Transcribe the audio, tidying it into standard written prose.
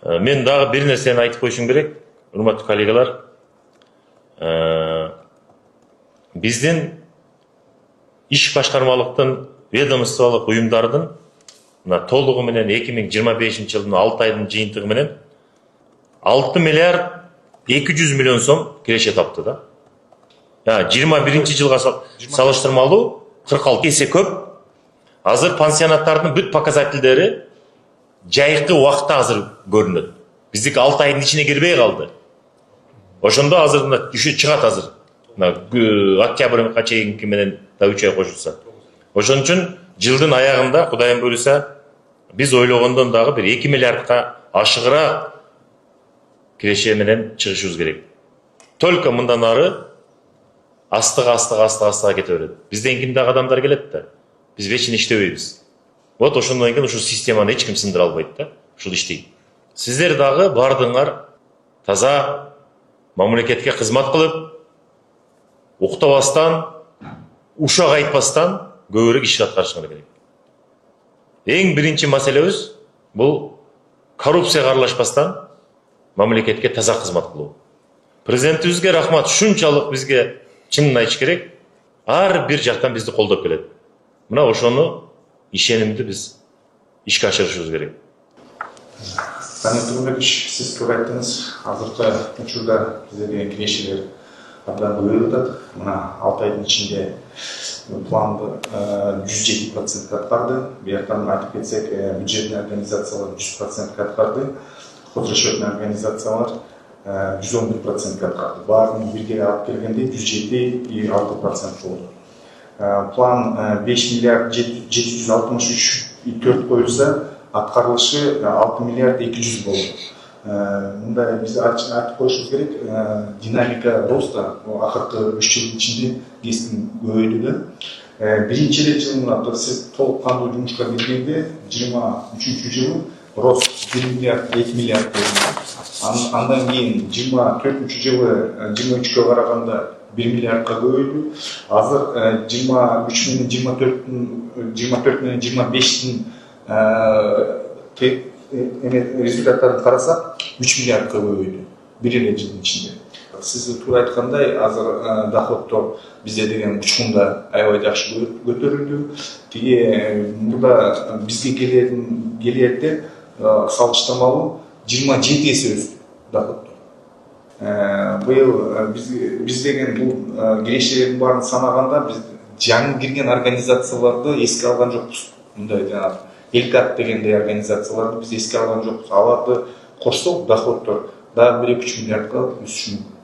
Мен дагы бир нерсени айтып коюшум керек, урматтуу коллегалар. Биздин иш башкармалыктын, ведомстволук уюмдардын мына толугу менен 2025-жылдын 6 айдын жыйынтыгы менен 6 миллиард 200 миллион сом киреше тапты да. 21-жылга салыштырмалуу 46 эсе көп. Азыр пансионаттардын бүт показательдери жайкы убакта азыр көрүнөт. Биздики 6 айдын ичине кирбей калды. Ошондо азыр мына чыгат азыр. Октябрга чейинки менен да 3 ай кошулса. Ошон үчүн жылдын аягында Кудайым буйруса биз ойлогондон дагы бир 2 миллиардка ашыгыраак киреше менен чыгышыбыз керек. Только мындан ары астыга кете берет. Бизден ким дагы адамдар келет да. Биз вечно иштебейбиз. Вот ошондон кийин ушул системаны эч ким сындыра албайт да. Ушул иштейт. Сиздер дагы бардыңар таза мамлекетке кызмат кылып, уктабастан, ушак айтпастан көбүрөөк иш аткарышыңар керек. Эң биринчи маселебиз бул коррупцияга аралашпастан мамлекетке таза кызмат кылуу. Президентибизге рахмат, ушунчалык бизге чынын айтыш керек. Ар бир жактан бизди колдоп келет. Мына ошону ишенимди биз ишке ашырышыбыз керек. Таня Турбекович, сиз туура айттыңыз. Азыркы учурда биздерге кирешелер абдан көбөйүп атат. Мына 6 айдын ичинде планды 107% аткарды. Бияктан айтып кетсек, бюджетный организациялар 100% аткарды. Ходрасчетный организациялар 111% аткарды. Баарын бирге алып келгенде 107,6% болду. План 5 миллиард 763,4 коюлса, аткарылышы 6 миллиард 200 болду. Мындай биз айтып коюшубуз керек, динамика роста акыркы 3 жылдын ичинде кескин көбөйдү да. Биринчи эле жылы сиз толук кандуу жумушка киргенде 23-жылы рост 1 миллиард 2 миллиард болду. Андан кийин 24-жылы 23-кө караганда 1 миллиардка көбөйдү. Азыр 23 менен 24 менен 25-тин результаттарын карасак 3 миллиардка көбөйдү бир эле жылдын ичинде. Сиз туура айткандай, азыр доходдор бизде деген учкунда аябай жакшы көтөрүлдү. Тиги мурда бизге келерде салыштырмалуу 27 эсе өстү доходдор. Быйыл биз деген бул кирешелердин баарын санаганда биз жаңы кирген организацияларды эске алган жокпуз. Мындай жанагы Элкат дегендей организацияларды биз эске алган жокпуз. Аларды кошсок доходдор дагы 1-3 миллиардка өсүшү мүмкүн.